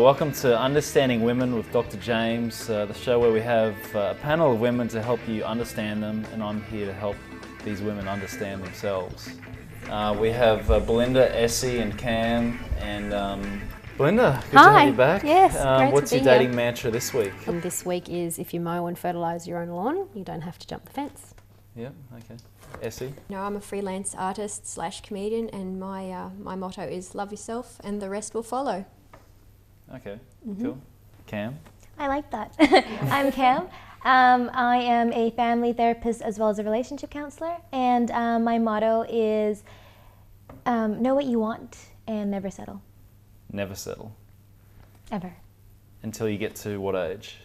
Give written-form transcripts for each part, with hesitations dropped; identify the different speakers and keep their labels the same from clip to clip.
Speaker 1: Welcome to Understanding Women with Dr. James, the show where we have a panel of women to help you understand them, and I'm here to help these women understand themselves. We have Belinda, Essie and Cam, and Belinda, good to have you back.
Speaker 2: Yes, great
Speaker 1: what's
Speaker 2: to be
Speaker 1: your dating
Speaker 2: here.
Speaker 1: mantra this week?
Speaker 2: This week is if you mow and fertilise your own lawn, you don't have to jump the fence.
Speaker 1: Yeah, okay. Essie?
Speaker 3: No, I'm a freelance artist / comedian, and my motto is love yourself and the rest will follow.
Speaker 1: Okay, cool. Cam?
Speaker 4: I like that. I'm Cam. I am a family therapist as well as a relationship counselor, and my motto is know what you want and never settle.
Speaker 1: Never settle.
Speaker 4: Ever.
Speaker 1: Until you get to what age?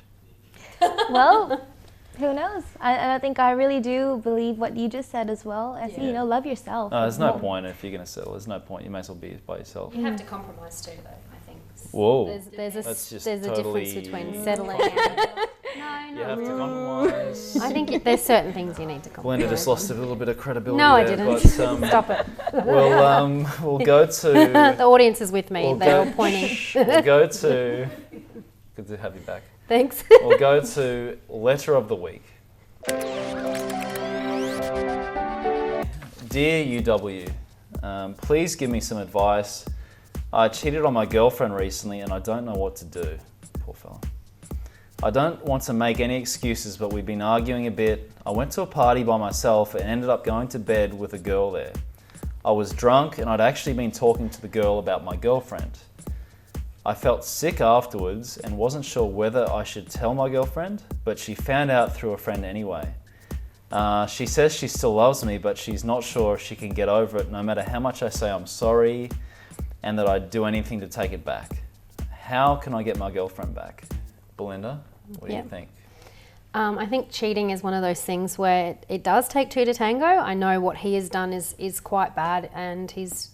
Speaker 4: Well, who knows? I think I really do believe what you just said as well. Essie,
Speaker 3: Yeah.
Speaker 4: you know, love yourself.
Speaker 1: There's no point if you're going to settle. There's no point. You may as well be by yourself.
Speaker 2: You have to compromise too, though, I think.
Speaker 1: Whoa.
Speaker 2: There's a
Speaker 1: totally
Speaker 2: difference between settling
Speaker 1: You
Speaker 2: and...
Speaker 1: have to compromise.
Speaker 2: I think there's certain things you need to compromise.
Speaker 1: Belinda just lost a little bit of credibility.
Speaker 2: No, I
Speaker 1: there,
Speaker 2: didn't.
Speaker 1: But,
Speaker 2: Stop it.
Speaker 1: we'll go to...
Speaker 2: The audience is with me.
Speaker 1: We'll
Speaker 2: They're
Speaker 1: go-
Speaker 2: all pointing.
Speaker 1: We'll go to... Good to have you back.
Speaker 2: Thanks.
Speaker 1: We'll go to letter of the week. Dear UW, please give me some advice. I cheated on my girlfriend recently and I don't know what to do. Poor fella. I don't want to make any excuses, but we've been arguing a bit. I went to a party by myself and ended up going to bed with a girl there. I was drunk and I'd actually been talking to the girl about my girlfriend. I felt sick afterwards and wasn't sure whether I should tell my girlfriend, but she found out through a friend anyway. She says she still loves me, but she's not sure if she can get over it no matter how much I say I'm sorry and that I'd do anything to take it back. How can I get my girlfriend back? Belinda, what do you think?
Speaker 2: I think cheating is one of those things where it does take two to tango. I know what he has done is quite bad, and he's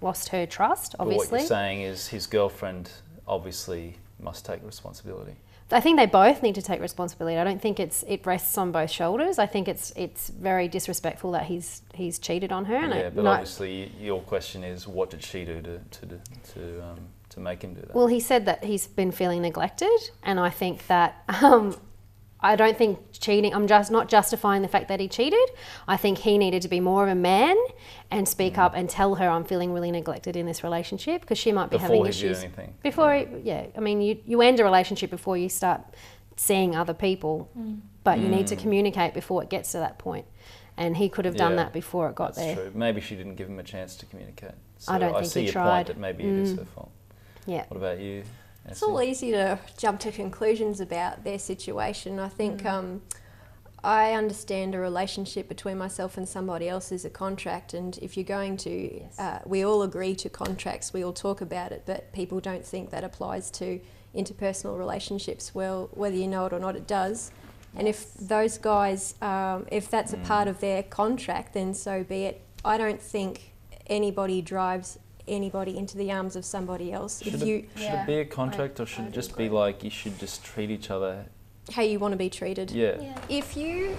Speaker 2: lost her trust, obviously.
Speaker 1: But what you're saying is his girlfriend obviously must take responsibility.
Speaker 2: I think they both need to take responsibility. I don't think it rests on both shoulders. I think it's very disrespectful that he's cheated on her.
Speaker 1: Yeah, but obviously your question is, what did she do to make him do that?
Speaker 2: Well, he said that he's been feeling neglected, and I think that I don't think cheating, I'm just not justifying the fact that he cheated. I think he needed to be more of a man and speak up and tell her, I'm feeling really neglected in this relationship, because she might be having issues.
Speaker 1: Before he did anything.
Speaker 2: I mean, you end a relationship before you start seeing other people, but you need to communicate before it gets to that point. And he could have done that before it got there.
Speaker 1: That's true. Maybe she didn't give him a chance to communicate. So
Speaker 2: I don't think
Speaker 1: see
Speaker 2: he
Speaker 1: your
Speaker 2: tried.
Speaker 1: point that maybe it is her fault.
Speaker 2: Yeah.
Speaker 1: What about you?
Speaker 3: It's all easy to jump to conclusions about their situation. I think I understand a relationship between myself and somebody else is a contract, and if you're going to, we all agree to contracts, we all talk about it, but people don't think that applies to interpersonal relationships. Well, whether you know it or not, it does. And if those guys, if that's a part of their contract, then so be it. I don't think anybody drives anybody into the arms of somebody else.
Speaker 1: Should it be a contract, or should it just be like you should just treat each other
Speaker 3: how you want to be treated?
Speaker 1: Yeah.
Speaker 3: If you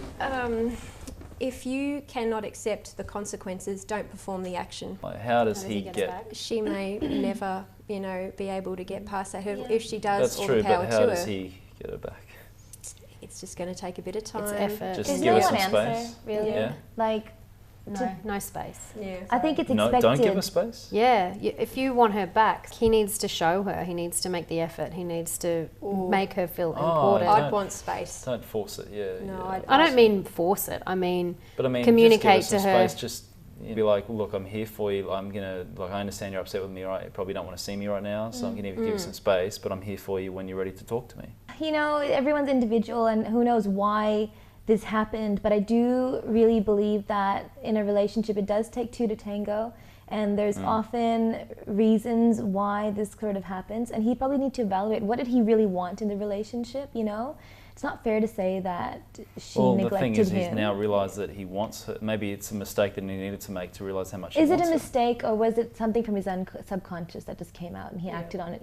Speaker 3: cannot accept the consequences, don't perform the action.
Speaker 1: Like, how does he get?
Speaker 3: She may never, be able to get past that hurdle. If she does,
Speaker 1: That's
Speaker 3: all
Speaker 1: true,
Speaker 3: the power
Speaker 1: but how
Speaker 3: to
Speaker 1: does
Speaker 3: her.
Speaker 1: he get her back?
Speaker 3: It's just going to take a bit of time.
Speaker 2: It's effort.
Speaker 1: Just
Speaker 4: There's
Speaker 1: give
Speaker 4: no
Speaker 1: her
Speaker 4: one
Speaker 1: some
Speaker 4: answer,
Speaker 1: space.
Speaker 4: really.
Speaker 1: Yeah.
Speaker 4: Like,
Speaker 2: No space.
Speaker 3: Yeah.
Speaker 4: I think it's
Speaker 1: No,
Speaker 4: expected.
Speaker 1: don't give her space.
Speaker 2: Yeah, if you want her back, he needs to show her. He needs to make the effort. He needs to make her feel important.
Speaker 3: I'd want space.
Speaker 1: Don't force it. Yeah.
Speaker 3: No,
Speaker 1: yeah.
Speaker 2: I don't mean force it. I mean,
Speaker 1: But
Speaker 2: communicate
Speaker 1: just give
Speaker 2: to
Speaker 1: her
Speaker 2: her.
Speaker 1: some space. Just be like, look, I'm here for you. I understand you're upset with me, right? You probably don't want to see me right now, so I'm going to give you some space. But I'm here for you when you're ready to talk to me.
Speaker 4: Everyone's individual, and who knows why this happened, but I do really believe that in a relationship it does take two to tango, and there's often reasons why this sort of happens, and he probably need to evaluate what did he really want in the relationship. It's not fair to say that she neglected
Speaker 1: the thing is,
Speaker 4: him.
Speaker 1: he's now realised that he wants her. Maybe it's a mistake that he needed to make to realise how much he
Speaker 4: Is
Speaker 1: wants
Speaker 4: it a
Speaker 1: her.
Speaker 4: mistake, or was it something from his subconscious that just came out and he acted on it?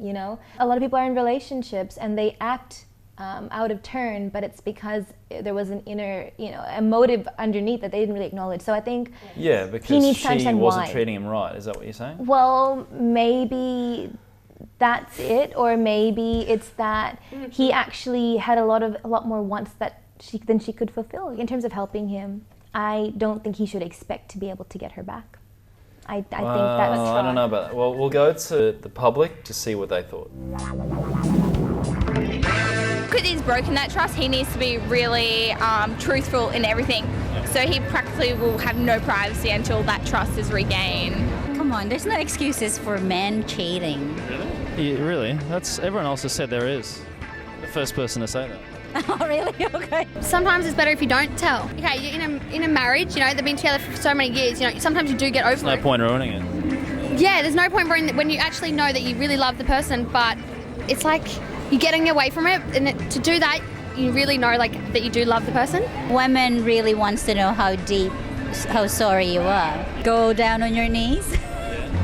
Speaker 4: A lot of people are in relationships and they act out of turn, but it's because there was an inner, a motive underneath that they didn't really acknowledge. So I think
Speaker 1: because
Speaker 4: he needs to
Speaker 1: she
Speaker 4: understand
Speaker 1: wasn't
Speaker 4: why.
Speaker 1: treating him right. Is that what you're saying?
Speaker 4: Well, maybe that's it, or maybe it's that he actually had a lot more wants than she could fulfill in terms of helping him. I don't think he should expect to be able to get her back. I think that's
Speaker 1: I don't know about that. Well, we'll go to the public to see what they thought.
Speaker 5: Because he's broken that trust, he needs to be really truthful in everything. So he practically will have no privacy until that trust is regained.
Speaker 6: Come on, there's no excuses for men cheating.
Speaker 1: Really? Everyone else has said there is. The first person to say that.
Speaker 6: Oh, really? Okay.
Speaker 7: Sometimes it's better if you don't tell. Okay, you're in a marriage, they've been together for so many years, sometimes you do get over
Speaker 1: No
Speaker 7: it.
Speaker 1: point ruining it.
Speaker 7: Yeah, there's no point when you actually know that you really love the person, but it's like you're getting away from it, and to do that, you really know that you do love the person.
Speaker 6: Women really wants to know how sorry you are. Go down on your knees.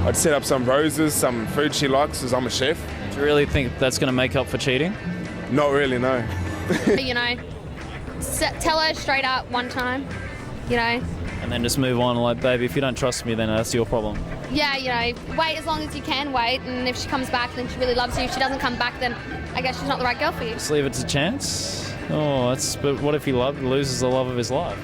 Speaker 8: I'd set up some roses, some food she likes, because I'm a chef.
Speaker 1: Do you really think that's going to make up for cheating?
Speaker 8: Not really, no.
Speaker 7: Tell her straight up one time,
Speaker 1: And then just move on, like, baby, if you don't trust me, then that's your problem.
Speaker 7: Yeah, wait as long as you can wait, and if she comes back, then she really loves you. If she doesn't come back, then I guess she's not the right girl for you.
Speaker 1: Just leave it to chance. But what if he loses the love of his life?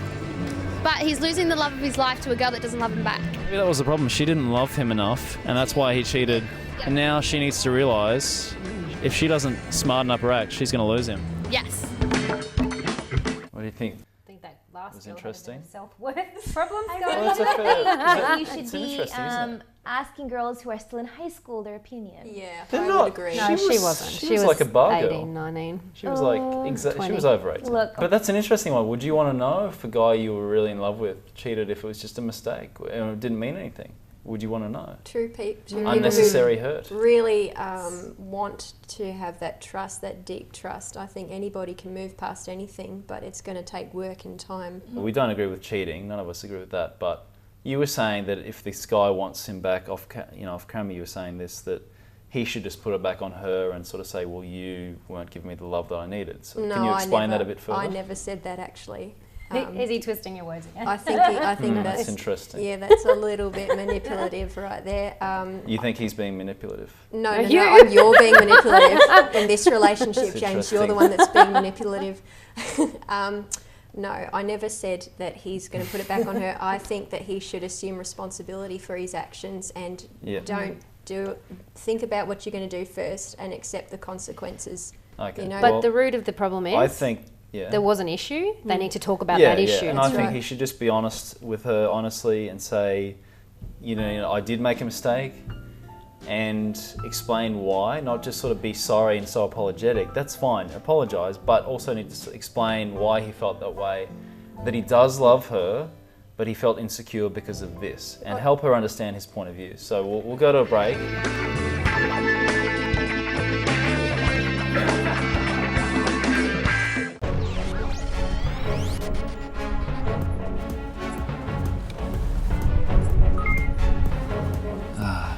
Speaker 7: But he's losing the love of his life to a girl that doesn't love him back.
Speaker 1: Maybe that was the problem. She didn't love him enough, and that's why he cheated. And now she needs to realise if she doesn't smarten up her act, she's going to lose him.
Speaker 7: Yes.
Speaker 1: What do you think?
Speaker 2: I think that last
Speaker 1: was
Speaker 2: girl had a bit
Speaker 1: interesting.
Speaker 2: of self-worth problems
Speaker 4: I
Speaker 2: going
Speaker 4: really
Speaker 1: it's a
Speaker 2: on.
Speaker 1: fair-
Speaker 4: you should
Speaker 1: it's
Speaker 4: be
Speaker 1: interesting, isn't it?
Speaker 4: asking girls who are still in high school their opinion.
Speaker 3: Yeah,
Speaker 1: They're
Speaker 3: I
Speaker 1: not.
Speaker 3: would agree.
Speaker 2: No, she
Speaker 1: was-
Speaker 2: wasn't.
Speaker 1: she was like a bar
Speaker 2: 18,
Speaker 1: girl.
Speaker 2: 19.
Speaker 1: She was like, she
Speaker 2: 20.
Speaker 1: was over 18.
Speaker 4: Look.
Speaker 1: But that's an interesting one. Would you want to know if a guy you were really in love with cheated if it was just a mistake and it didn't mean anything? Would you want to know?
Speaker 3: Two people
Speaker 1: Unnecessary hurt.
Speaker 3: who really want to have that trust, that deep trust. I think anybody can move past anything, but it's going to take work and time.
Speaker 1: We don't agree with cheating. None of us agree with that. But you were saying that if this guy wants him back off camera, you were saying this, that he should just put it back on her and sort of say, well, you weren't giving me the love that I needed. So
Speaker 3: No,
Speaker 1: can you explain that a bit further?
Speaker 3: I never said that actually.
Speaker 2: Is he twisting your words again?
Speaker 3: I think
Speaker 1: That's interesting.
Speaker 3: Yeah, that's a little bit manipulative right there.
Speaker 1: You think he's being manipulative?
Speaker 3: No, you're being manipulative in this relationship,
Speaker 1: That's
Speaker 3: James. You're the
Speaker 1: interesting.
Speaker 3: one that's being manipulative. No, I never said that he's going to put it back on her. I think that he should assume responsibility for his actions and don't think about what you're going to do first and accept the consequences.
Speaker 1: Okay.
Speaker 2: But
Speaker 1: Well,
Speaker 2: the root of the problem is
Speaker 1: I think,
Speaker 2: there was an issue. They need to talk about that issue.
Speaker 1: And I think he should just be honest with her, honestly, and say, I did make a mistake, and explain why, not just sort of be sorry and so apologetic. That's fine, apologise, but also need to explain why he felt that way, that he does love her, but he felt insecure because of this, and help her understand his point of view. So we'll go to a break.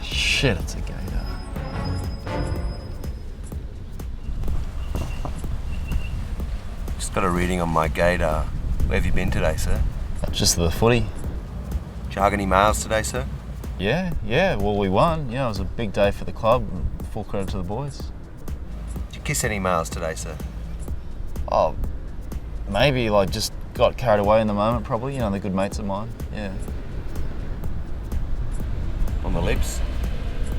Speaker 1: Shit, it's a gator.
Speaker 9: Just got a reading on my gator. Where have you been today, sir?
Speaker 1: Just the footy.
Speaker 9: Did you hug any males today, sir?
Speaker 1: Yeah, well, we won. It was a big day for the club. Full credit to the boys.
Speaker 9: Did you kiss any males today, sir?
Speaker 1: Oh, maybe, just got carried away in the moment, probably. They're good mates of mine. Yeah.
Speaker 9: On the lips?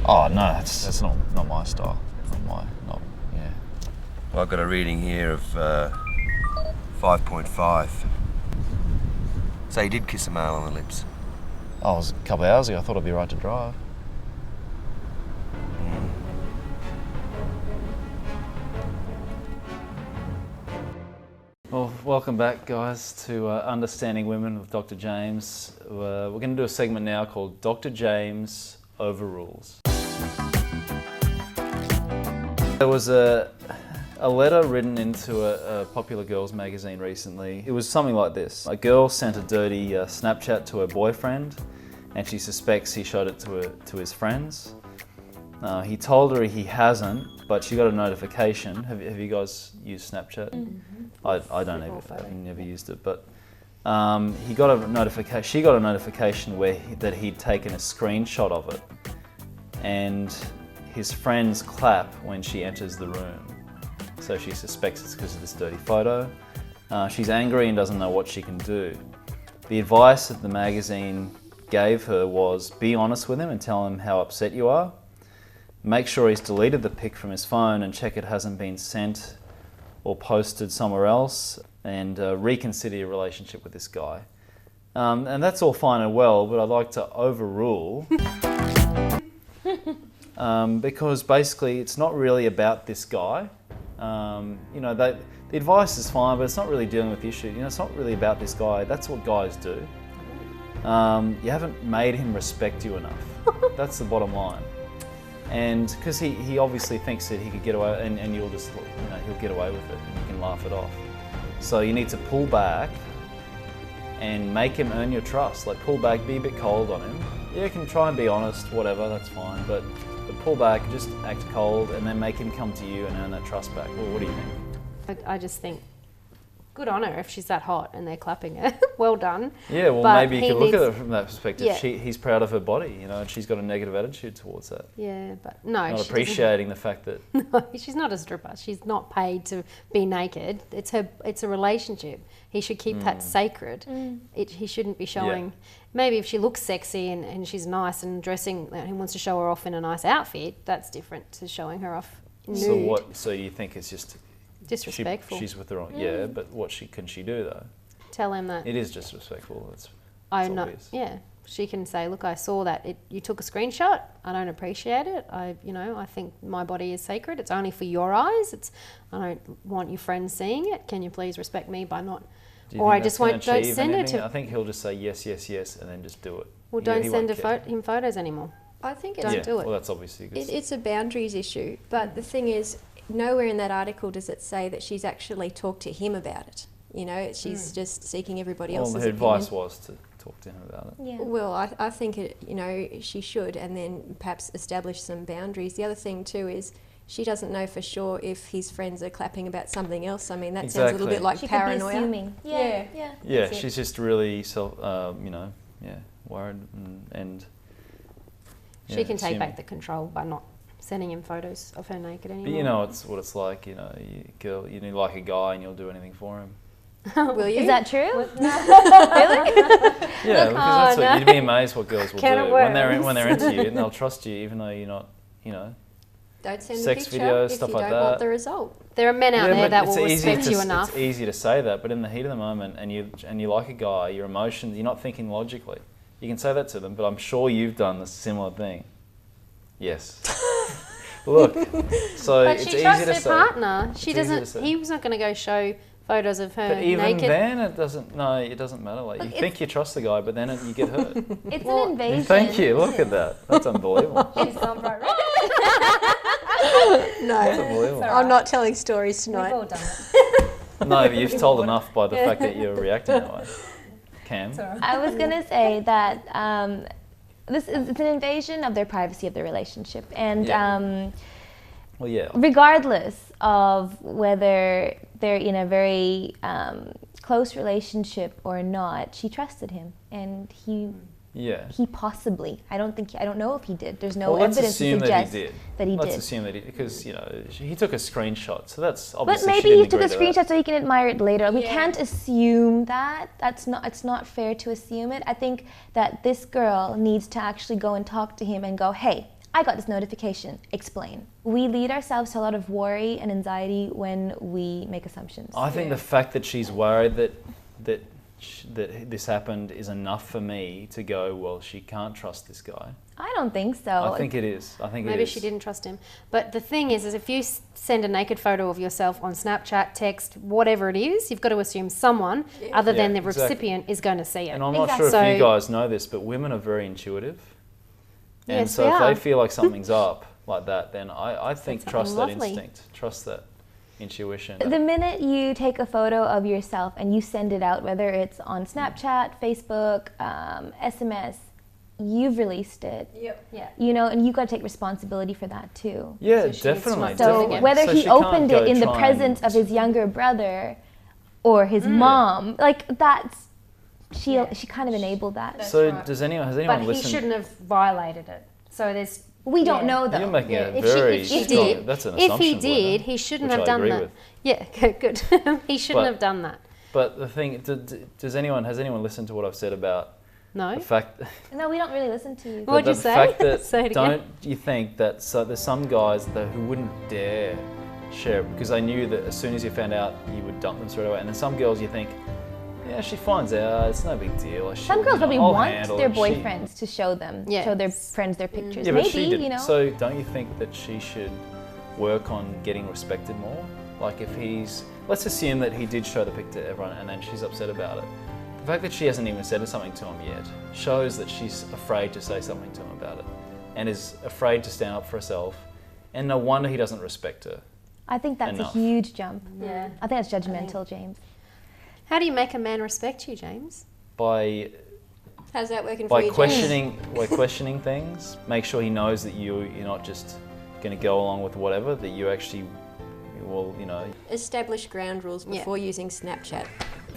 Speaker 1: Oh, no, that's not my style. Yeah.
Speaker 9: Well, I've got a reading here of 5.5. So you did kiss a male on the lips?
Speaker 1: Oh, it was a couple of hours ago. I thought I'd be right to drive. Well, welcome back, guys, to Understanding Women with Dr. James. We're going to do a segment now called Dr. James Overrules. There was a letter written into a popular girls magazine recently. It was something like this. A girl sent a dirty Snapchat to her boyfriend, and she suspects he showed it to his friends. He told her he hasn't, but she got a notification. Have you guys used Snapchat? Mm-hmm. I don't ever. I've never used it, but he got a notification. She got a notification that he'd taken a screenshot of it, and his friends clap when she enters the room. So she suspects it's because of this dirty photo. She's angry and doesn't know what she can do. The advice that the magazine gave her was be honest with him and tell him how upset you are. Make sure he's deleted the pic from his phone and check it hasn't been sent or posted somewhere else, and reconsider your relationship with this guy. And that's all fine and well, but I'd like to overrule because basically it's not really about this guy. The advice is fine, but it's not really dealing with the issue. It's not really about this guy. That's what guys do. You haven't made him respect you enough. That's the bottom line. And because he obviously thinks that he could get away, and you'll just, he'll get away with it and you can laugh it off. So you need to pull back and make him earn your trust. Like pull back, be a bit cold on him. Yeah, you can try and be honest, whatever, that's fine. But pull back, just act cold, and then make him come to you and earn that trust back. Well, what do you think?
Speaker 2: I just think, good on her if she's that hot and they're clapping her. Well done.
Speaker 1: Yeah, well,
Speaker 2: But
Speaker 1: maybe you
Speaker 2: he
Speaker 1: could look at
Speaker 2: needs-
Speaker 1: it from that perspective.
Speaker 2: Yeah.
Speaker 1: He's proud of her body, and she's got a negative attitude towards that.
Speaker 2: Yeah, but no,
Speaker 1: Not
Speaker 2: she doesn't-
Speaker 1: appreciating the fact that
Speaker 2: No, she's not a stripper. She's not paid to be naked. It's a relationship. He should keep that sacred. He shouldn't be showing. Maybe if she looks sexy and she's nice and dressing, he wants to show her off in a nice outfit. That's different to showing her off nude.
Speaker 1: So you think it's just
Speaker 2: Disrespectful.
Speaker 1: she's with the wrong. Yeah, but what can she do though?
Speaker 2: Tell him that.
Speaker 1: It is disrespectful. It's
Speaker 2: obvious. Yeah, she can say, "Look, I saw that. You took a screenshot. I don't appreciate it. I think my body is sacred. It's only for your eyes. I don't want your friends seeing it. Can you please respect me by not?" Or I just won't. Don't send it to.
Speaker 1: I think he'll just say yes, yes, yes, and then just do it.
Speaker 2: Well, don't send him photos anymore.
Speaker 3: I think
Speaker 2: Don't
Speaker 3: it's,
Speaker 2: do it.
Speaker 1: Well, that's obviously good.
Speaker 3: it's a boundaries issue. But the thing is, nowhere in that article does it say that she's actually talked to him about it. She's just seeking everybody else's
Speaker 1: her
Speaker 3: opinion.
Speaker 1: advice was to talk to him about it.
Speaker 4: Yeah.
Speaker 3: Well, I think she should, and then perhaps establish some boundaries. The other thing too is she doesn't know for sure if his friends are clapping about something else. I mean, that sounds a little bit like
Speaker 4: She
Speaker 3: paranoia.
Speaker 4: could be assuming. Yeah.
Speaker 1: Yeah,
Speaker 3: That's it.
Speaker 1: she's just really worried and.
Speaker 2: She can take back the control by not sending him photos of her naked anymore.
Speaker 1: But you know it's what it's like. You like a guy and you'll do anything for him.
Speaker 3: Will you?
Speaker 4: Is that true?
Speaker 1: Yeah, because that's what you'd be amazed what girls will
Speaker 2: Can
Speaker 1: do
Speaker 2: it
Speaker 1: when they're
Speaker 2: work?
Speaker 1: into you, and they'll trust you even though you're not.
Speaker 3: Don't send
Speaker 1: sex
Speaker 3: a picture
Speaker 1: videos,
Speaker 3: if
Speaker 1: stuff
Speaker 3: you
Speaker 1: like
Speaker 3: don't want
Speaker 1: that.
Speaker 3: the result.
Speaker 2: There are men out there
Speaker 1: but
Speaker 2: that
Speaker 1: it's
Speaker 2: will
Speaker 1: easy
Speaker 2: respect
Speaker 1: to-
Speaker 2: you enough.
Speaker 1: It's easy to say that, but in the heat of the moment, and you like a guy, your emotions, you're not thinking logically. You can say that to them, but I'm sure you've done the similar thing. Yes. Look, so
Speaker 2: But
Speaker 1: it's
Speaker 2: she
Speaker 1: easy
Speaker 2: trusts
Speaker 1: to
Speaker 2: her
Speaker 1: say.
Speaker 2: partner. She
Speaker 1: It's easy to
Speaker 2: doesn't.
Speaker 1: say.
Speaker 2: He was not going to go show photos of her
Speaker 1: But even
Speaker 2: naked.
Speaker 1: then, it doesn't. No, it doesn't matter. Like you think you trust the guy, but then you get hurt.
Speaker 4: It's an invasion.
Speaker 1: Thank you. Look at that. That's unbelievable.
Speaker 4: She's gone right.
Speaker 1: That's unbelievable.
Speaker 3: I'm not telling stories
Speaker 4: We've
Speaker 3: tonight.
Speaker 4: all done it.
Speaker 1: No, but you've told enough by the fact that you're reacting that way. Cam.
Speaker 4: I was gonna say that it's an invasion of their privacy of their relationship, and
Speaker 1: Well, yeah.
Speaker 4: regardless of whether they're in a very close relationship or not, she trusted him, and he possibly. I don't know if he did. There's no
Speaker 1: Well, let's
Speaker 4: evidence to
Speaker 1: assume that
Speaker 4: suggest
Speaker 1: he did.
Speaker 4: that he
Speaker 1: Let's
Speaker 4: did.
Speaker 1: assume that because he took a screenshot, so that's
Speaker 4: But
Speaker 1: obviously.
Speaker 4: maybe
Speaker 1: she didn't
Speaker 4: he took a
Speaker 1: agree to that.
Speaker 4: screenshot so he can admire it later. We can't assume that. It's not fair to assume it. I think that this girl needs to actually go and talk to him and go, hey, I got this notification. Explain. We lead ourselves to a lot of worry and anxiety when we make assumptions.
Speaker 1: I think the fact that she's worried that this happened is enough for me to go, well, she can't trust this guy.
Speaker 4: I don't think so.
Speaker 1: I think it is.
Speaker 2: Maybe she didn't trust him. But the thing is if you send a naked photo of yourself on Snapchat, text, whatever it is, you've got to assume someone other than the
Speaker 1: exactly.
Speaker 2: recipient is going to see it.
Speaker 1: And I'm not sure if you guys know this, but women are very intuitive. And
Speaker 2: Yes,
Speaker 1: so
Speaker 2: we
Speaker 1: if
Speaker 2: are.
Speaker 1: they feel like something's up like that, then I think
Speaker 2: That's
Speaker 1: trust
Speaker 2: lovely.
Speaker 1: that instinct. Trust that intuition.
Speaker 4: The minute you take a photo of yourself and you send it out, whether it's on Snapchat, Facebook, SMS, you've released it.
Speaker 3: Yep.
Speaker 2: Yeah.
Speaker 4: And you've got to take responsibility for that too.
Speaker 1: Yeah,
Speaker 2: So she needs to
Speaker 1: definitely.
Speaker 2: not do it
Speaker 4: So
Speaker 2: again.
Speaker 4: whether
Speaker 1: So
Speaker 4: he
Speaker 1: she can't
Speaker 4: opened
Speaker 1: go
Speaker 4: it in the
Speaker 1: try
Speaker 4: presence of his younger brother or his mom, like she kind of enabled that.
Speaker 1: So has anyone
Speaker 2: But he
Speaker 1: listened?
Speaker 2: shouldn't have violated it. So there's
Speaker 4: We don't know though.
Speaker 1: You're making a
Speaker 4: If
Speaker 1: very
Speaker 4: she
Speaker 1: strong,
Speaker 4: did,
Speaker 1: that's an
Speaker 2: If
Speaker 1: assumption.
Speaker 2: he did,
Speaker 1: Linda,
Speaker 2: he shouldn't
Speaker 1: which
Speaker 2: have
Speaker 1: I
Speaker 2: done
Speaker 1: agree
Speaker 2: that.
Speaker 1: with.
Speaker 2: Yeah, good. He shouldn't
Speaker 1: But-
Speaker 2: have done that.
Speaker 1: But the thing, has anyone listened to what I've said about
Speaker 2: No.
Speaker 1: the fact?
Speaker 4: No, we don't really listen to you.
Speaker 2: What'd you
Speaker 1: the
Speaker 2: say?
Speaker 1: fact that
Speaker 2: Say it again.
Speaker 1: don't you think that there's some guys who wouldn't dare share it because they knew that as soon as you found out you would dump them straight away, and then some girls you think, yeah, she finds out, it's no big deal.
Speaker 4: Some girls probably
Speaker 1: I'll
Speaker 4: want
Speaker 1: handle
Speaker 4: their
Speaker 1: it.
Speaker 4: boyfriends to show them, show their friends their pictures.
Speaker 1: Yeah, but
Speaker 4: Maybe,
Speaker 1: she didn't.
Speaker 4: you know.
Speaker 1: So don't you think that she should work on getting respected more? Like if let's assume that he did show the pic to everyone and then she's upset about it. The fact that she hasn't even said something to him yet shows that she's afraid to say something to him about it and is afraid to stand up for herself, and no wonder he doesn't respect her.
Speaker 4: I think that's
Speaker 1: enough.
Speaker 4: a huge jump.
Speaker 2: Yeah.
Speaker 4: I think that's judgmental, James.
Speaker 2: How do you make a man respect you, James?
Speaker 1: By
Speaker 3: How's that working for you,
Speaker 1: by questioning things, make sure he knows that you're not just going to go along with whatever, that you actually will,
Speaker 3: Establish ground rules before using Snapchat.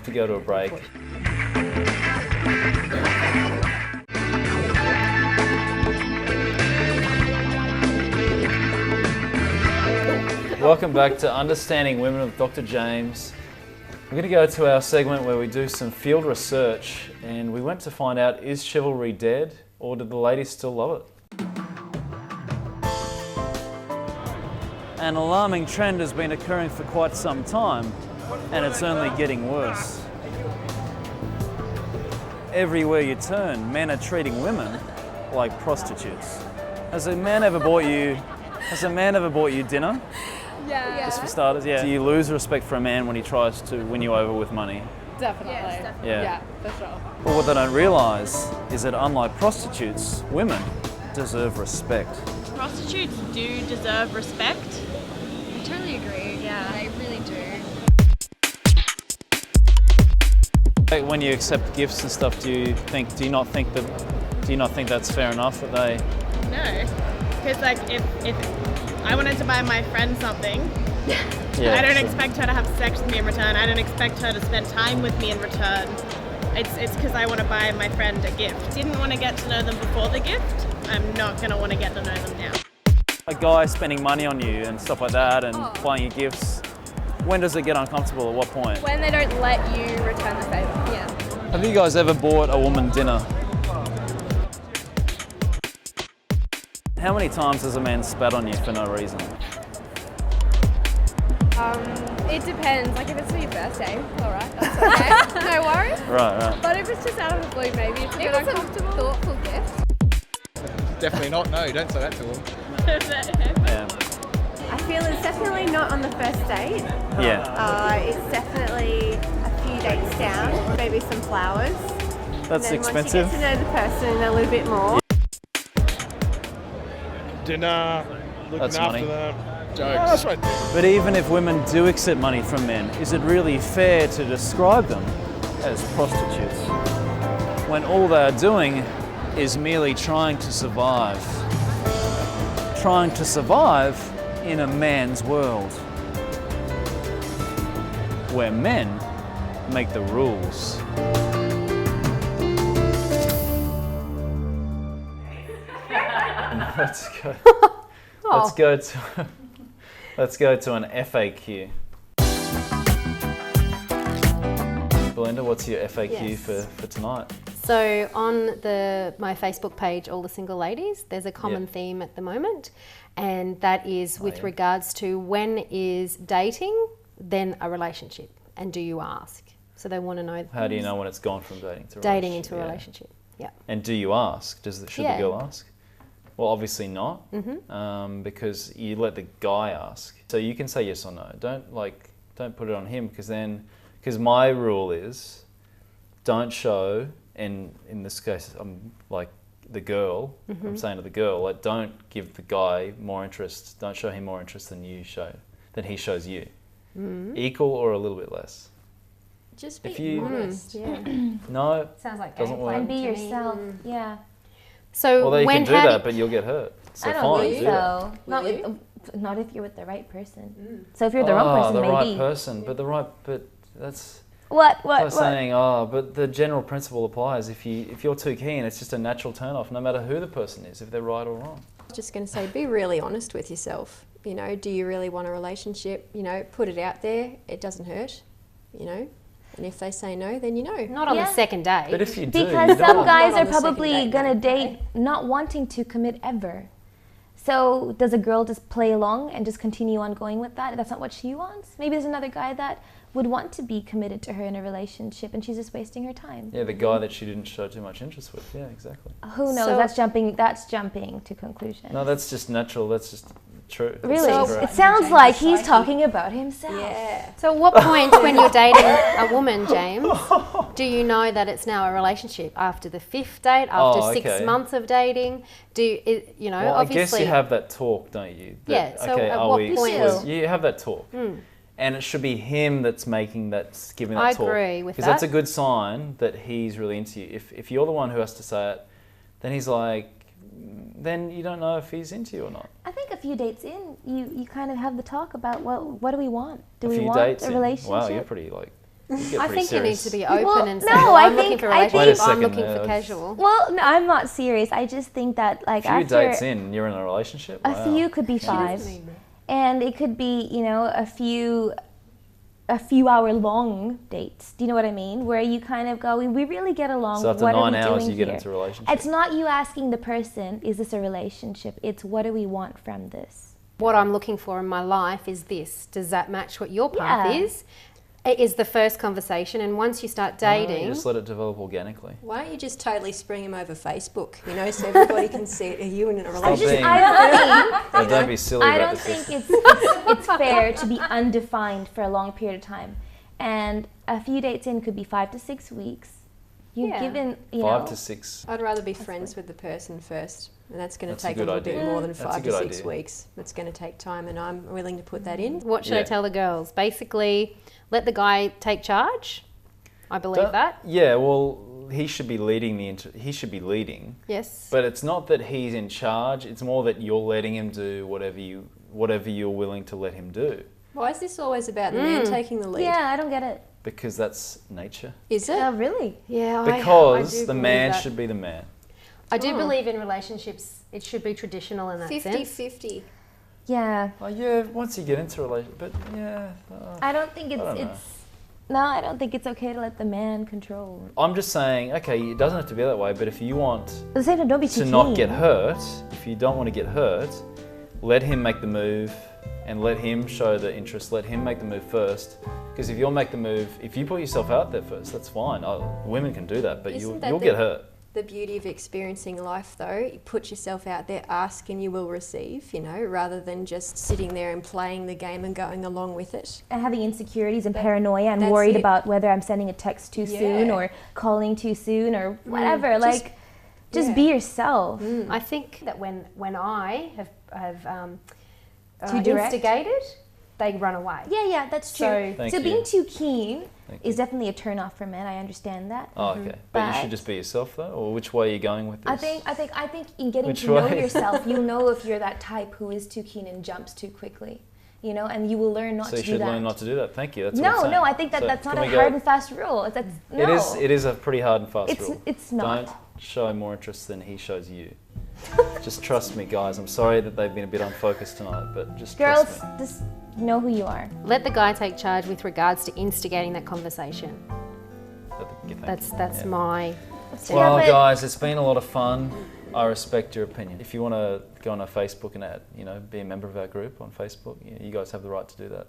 Speaker 1: to go to a break. Welcome back to Understanding Women with Dr. James. We're going to go to our segment where we do some field research, and we went to find out, is chivalry dead or do the ladies still love it? An alarming trend has been occurring for quite some time, and it's only getting worse. Everywhere you turn, men are treating women like prostitutes. Has a man ever bought you dinner?
Speaker 10: Yeah.
Speaker 1: Just for starters, yeah. Do you lose respect for a man when he tries to win you over with money?
Speaker 10: Definitely.
Speaker 1: Yeah.
Speaker 10: For sure.
Speaker 1: But what they don't realise is that unlike prostitutes, women deserve respect.
Speaker 11: Prostitutes do deserve respect.
Speaker 10: I totally agree. Yeah, I really do.
Speaker 1: When you accept gifts and stuff, do you not think that's fair enough that they?
Speaker 11: No, because like if I wanted to buy my friend something,
Speaker 1: Yeah,
Speaker 11: I don't expect her to have sex with me in return. I don't expect her to spend time with me in return. It's because I want to buy my friend a gift. Didn't want to get to know them before the gift. I'm not going to want to get to know them now.
Speaker 1: A guy spending money on you and stuff like that and buying you gifts, when does it get uncomfortable? At what point?
Speaker 10: When they don't let you return the favour. Yeah.
Speaker 1: Have you guys ever bought a woman dinner? How many times has a man spat on you for no reason?
Speaker 10: It depends. Like if it's for your birthday, all right, that's okay. No worries.
Speaker 1: Right.
Speaker 10: But if it's just out of the blue, maybe it's a bit uncomfortable. Thoughtful gift.
Speaker 12: Definitely not. No, don't say that to them.
Speaker 1: Yeah.
Speaker 13: I feel it's definitely not on the first date.
Speaker 1: Yeah.
Speaker 13: It's definitely a few dates down, maybe some flowers.
Speaker 1: That's
Speaker 13: and then
Speaker 1: expensive.
Speaker 13: Once you get to know the person a little bit more.
Speaker 8: Dinner, looking
Speaker 1: That's
Speaker 8: after
Speaker 1: money.
Speaker 8: them, jokes. That's right there.
Speaker 1: But even if women do accept money from men, is it really fair to describe them as prostitutes when all they are doing is merely trying to survive? Trying to survive in a man's world where men make the rules. Let's go to an FAQ. Belinda, what's your FAQ
Speaker 2: Yes.
Speaker 1: for tonight?
Speaker 2: So on my Facebook page, All the Single Ladies, there's a common theme at the moment, and that is with regards to when is dating then a relationship, and do you ask? So they want to know.
Speaker 1: How do you know when it's gone from dating to
Speaker 2: dating into a relationship? Yeah.
Speaker 1: And do you ask? Should
Speaker 2: Yeah.
Speaker 1: the girl ask? Well, obviously not, because you let the guy ask. So you can say yes or no. Don't put it on him, because my rule is, don't show. And in this case, I'm like the girl. I'm saying to the girl, like, don't give the guy more interest. Don't show him more interest than he shows you. Equal or a little bit less.
Speaker 3: Just be
Speaker 1: If you-
Speaker 3: honest.
Speaker 1: No,
Speaker 2: Sounds like
Speaker 1: doesn't work.
Speaker 4: And be yourself. Yeah.
Speaker 2: So
Speaker 1: Well, they
Speaker 2: when
Speaker 1: can do that, but you'll get hurt. So
Speaker 4: I don't
Speaker 1: fine,
Speaker 4: think
Speaker 1: do that.
Speaker 4: so. Not if you're with the right person. So if you're the wrong person,
Speaker 1: the
Speaker 4: maybe.
Speaker 1: right person, but that's.
Speaker 4: What?
Speaker 1: Like saying, but the general principle applies. If you're too keen, it's just a natural turn off, no matter who the person is, if they're right or wrong.
Speaker 3: was just going to say, be really honest with yourself. You know, do you really want a relationship? You know, put it out there. It doesn't hurt, you know. And if they say no, then you know.
Speaker 2: Not on the second date.
Speaker 1: But if you do,
Speaker 4: because some guys
Speaker 3: Not on
Speaker 4: are
Speaker 3: the
Speaker 4: probably
Speaker 3: second date,
Speaker 4: going to
Speaker 3: no.
Speaker 4: date not wanting to commit ever. So does a girl just play along and just continue on going with that? That's not what she wants. Maybe there's another guy that would want to be committed to her in a relationship and she's just wasting her time.
Speaker 1: Yeah, the guy that she didn't show too much interest with. Yeah, exactly.
Speaker 4: Who knows?
Speaker 3: So-
Speaker 4: That's jumping to conclusions.
Speaker 1: No, that's just natural. That's just true.
Speaker 4: Really?
Speaker 1: That's
Speaker 4: It sounds like he's talking about himself.
Speaker 3: Yeah.
Speaker 2: So at what point when you're dating a woman, James, do you know that it's now a relationship? After the 5th date, after 6
Speaker 1: okay.
Speaker 2: months of dating? You know,
Speaker 1: Well, I guess
Speaker 2: obviously...
Speaker 1: you have that talk, don't you?
Speaker 2: Yeah, so
Speaker 1: okay,
Speaker 2: at
Speaker 1: are
Speaker 2: what
Speaker 1: we,
Speaker 2: point-
Speaker 1: you have that talk. And it should be him that's giving that
Speaker 2: I
Speaker 1: talk.
Speaker 2: agree with
Speaker 1: Because
Speaker 2: that.
Speaker 1: that's a good sign that he's really into you. If you're the one who has to say it, then he's like, then you don't know if he's into you or not.
Speaker 4: I think a few dates in, you kind of have the talk about, well, what do we want? Do
Speaker 1: A
Speaker 4: we
Speaker 1: few
Speaker 4: want
Speaker 1: dates
Speaker 4: a
Speaker 1: in.
Speaker 4: relationship?
Speaker 1: Wow, you're pretty like. You get
Speaker 2: I
Speaker 1: pretty
Speaker 2: think you need
Speaker 1: serious.
Speaker 2: to be open
Speaker 4: Well,
Speaker 2: and say,
Speaker 4: no,
Speaker 2: well,
Speaker 4: I
Speaker 2: I'm looking
Speaker 4: think-
Speaker 2: for a
Speaker 4: I think-
Speaker 2: relationship, I'm
Speaker 1: Wait a
Speaker 2: looking
Speaker 1: second,
Speaker 2: for casual.
Speaker 4: Well, no, I'm not serious. I just think that like
Speaker 1: A few
Speaker 4: after
Speaker 1: dates in, you're in a relationship.
Speaker 4: a
Speaker 1: Wow.
Speaker 4: few could be 5, and it could be a few hour long dates. Do you know what I mean? Where you kind of go, we really get along.
Speaker 1: So after
Speaker 4: what
Speaker 1: 9
Speaker 4: are we
Speaker 1: hours,
Speaker 4: doing
Speaker 1: you get
Speaker 4: here?
Speaker 1: into a relationship.
Speaker 4: It's not you asking the person, is this a relationship? It's what do we want from this?
Speaker 2: What I'm looking for in my life is this. Does that match what your path
Speaker 4: Yeah.
Speaker 2: is? It is the first conversation, and once you start
Speaker 1: No,
Speaker 2: dating...
Speaker 1: you just let it develop organically.
Speaker 3: Why don't you just totally spring him over Facebook, you know, so everybody can see it. Are you in a relationship?
Speaker 1: being-
Speaker 4: I
Speaker 1: Don't be silly
Speaker 4: I
Speaker 1: about
Speaker 4: don't
Speaker 1: this.
Speaker 4: think it's fair to be undefined for a long period of time. And a few dates in could be 5 to 6 weeks. You've
Speaker 2: Yeah.
Speaker 4: given,
Speaker 1: 5 to 6.
Speaker 3: I'd rather be friends with the person first, and that's going to
Speaker 1: That's a
Speaker 3: take a
Speaker 1: good
Speaker 3: little
Speaker 1: idea.
Speaker 3: bit more than
Speaker 1: That's a
Speaker 3: 5 to
Speaker 1: good
Speaker 3: 6
Speaker 1: idea.
Speaker 3: weeks. That's going to take time, and I'm willing to put that in.
Speaker 2: What should I
Speaker 1: Yeah.
Speaker 2: tell the girls? Basically, let the guy take charge. I believe that.
Speaker 1: Yeah, well, he should be leading he should be leading.
Speaker 2: Yes.
Speaker 1: But it's not that he's in charge. It's more that you're letting him do whatever you're willing to let him do,
Speaker 3: Why is this always about the man taking the lead?
Speaker 4: yeah, I don't get it.
Speaker 1: because that's nature.
Speaker 3: Is it?
Speaker 4: Really?
Speaker 2: Yeah,
Speaker 1: Because
Speaker 2: I do
Speaker 1: the
Speaker 2: believe
Speaker 1: man
Speaker 2: that.
Speaker 1: should be the man.
Speaker 2: I do believe in relationships, it should be traditional in that sense.
Speaker 3: 50-50.
Speaker 4: Yeah.
Speaker 1: Oh yeah, once you get into a relationship, but yeah.
Speaker 4: I don't think
Speaker 1: I don't know.
Speaker 4: I don't think it's okay to let the man control.
Speaker 1: I'm just saying, okay, it doesn't have to be that way, but if you want
Speaker 4: At the same time, don't be too
Speaker 1: to not
Speaker 4: keen.
Speaker 1: get hurt, if you don't want to get hurt, let him make the move and let him show the interest, let him make the move first. Because if you'll make the move, if you put yourself out there first, that's fine. Women can do that, but
Speaker 3: Isn't that
Speaker 1: you'll get hurt.
Speaker 3: The beauty of experiencing life, though, you put yourself out there, ask and you will receive, you know, rather than just sitting there and playing the game and going along with it.
Speaker 4: And having insecurities and paranoia and
Speaker 3: that's
Speaker 4: worried
Speaker 3: it.
Speaker 4: about whether I'm sending a text too soon
Speaker 3: Yeah.
Speaker 4: or calling too soon or whatever.
Speaker 3: Just-
Speaker 4: Just
Speaker 3: yeah.
Speaker 4: be yourself.
Speaker 2: I think that when I have
Speaker 4: Too direct?
Speaker 2: instigated, they run away.
Speaker 4: Yeah, that's true.
Speaker 2: So-
Speaker 1: Thank
Speaker 4: so
Speaker 1: you.
Speaker 4: being too keen
Speaker 1: Thank
Speaker 4: is definitely a turn off for men. I understand that.
Speaker 1: Oh, okay. But you
Speaker 4: But-
Speaker 1: should just be yourself though, or which way are you going with this?
Speaker 4: I think in getting
Speaker 1: Which
Speaker 4: to know
Speaker 1: way?
Speaker 4: yourself, you'll know if you're that type who is too keen and jumps too quickly, you know, and you will learn not
Speaker 1: so
Speaker 4: to
Speaker 1: you
Speaker 4: do
Speaker 1: should
Speaker 4: that.
Speaker 1: learn not to do that. Thank you. That's what I'm
Speaker 4: No,
Speaker 1: saying.
Speaker 4: no, I think
Speaker 1: So
Speaker 4: that's not
Speaker 1: can
Speaker 4: a
Speaker 1: we go-
Speaker 4: hard and fast rule. That's no.
Speaker 1: It is a pretty hard and fast rule.
Speaker 4: It's not.
Speaker 1: Don't show more interest than he shows you. Just trust me, guys. I'm sorry that they've been a bit unfocused tonight, but just
Speaker 4: Girls,
Speaker 1: trust me.
Speaker 4: just know who you are.
Speaker 2: Let the guy take charge with regards to instigating that conversation. That's
Speaker 1: Yeah.
Speaker 2: my
Speaker 1: Well,
Speaker 4: but-
Speaker 1: guys, it's been a lot of fun. I respect your opinion. If you want to go on our Facebook and be a member of our group on Facebook, you guys have the right to do that.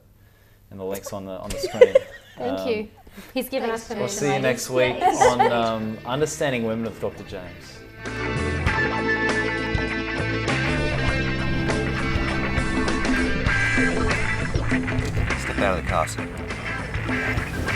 Speaker 1: And the link's on the screen.
Speaker 2: Thank you. He's given us permission.
Speaker 1: We'll see you next week on Understanding Women with Dr. James.
Speaker 9: Step out of the car, sir.